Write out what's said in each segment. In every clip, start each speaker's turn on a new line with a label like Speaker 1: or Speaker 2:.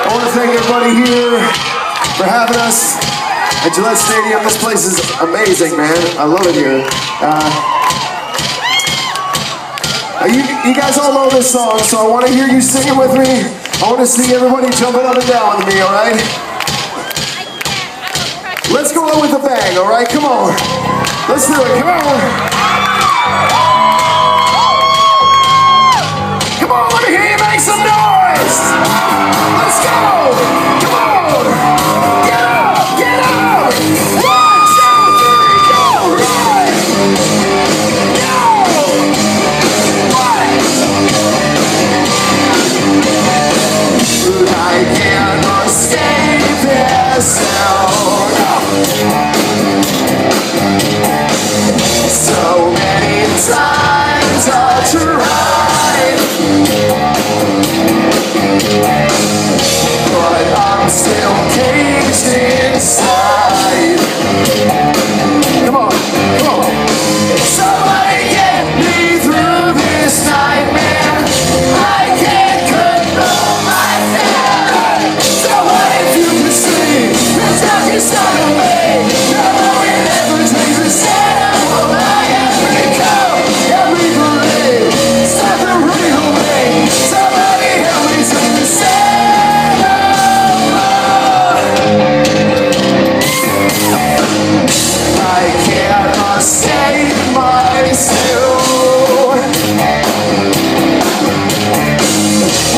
Speaker 1: I want to thank everybody here for having us at Gillette Stadium. This place is amazing, man. I love it here. You guys all know this song, so I want to hear you sing it with me. I want to see everybody jumping up and down with me, all right? Let's go out with a bang, all right? Come on. Let's do it. Come on. Come on, let me hear you make some noise. Let's go. Come on. Get up. Get up. 1, 2, 3, go. Right. Go. Right. I can't escape this sound. So many times I tried, but I'm still caged inside. Come on, come on. Somebody get me through this nightmare. I can't control my fear. So what if you can see the darkest side of me? No one ever takes a stand. Will I ever go? Every belief, stop the real me. Somebody help me take the stand. I can't escape myself.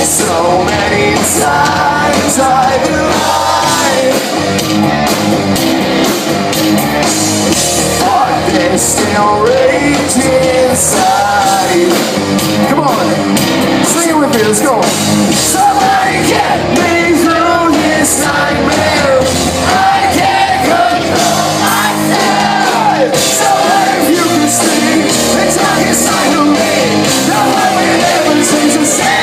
Speaker 1: So many times I've lied, but there's still rage inside. Come on, sing it with me, let's go. Somebody get me through this nightmare. I can't control my fear. So what if you can see the darkest side of me? No one will ever change the stand.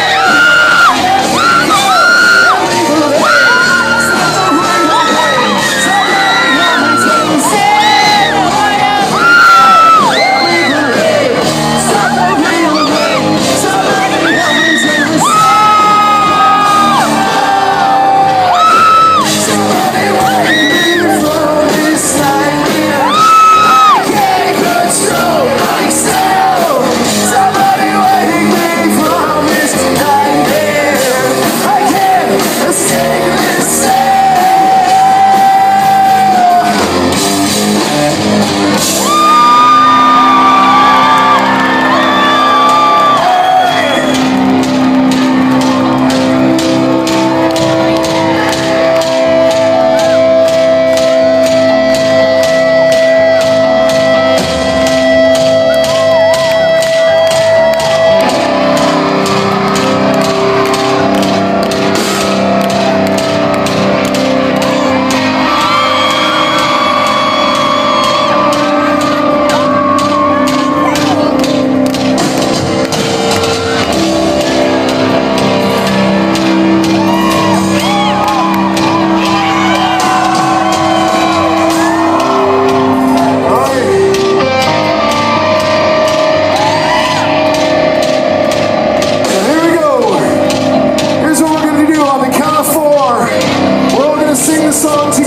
Speaker 1: Sing the song to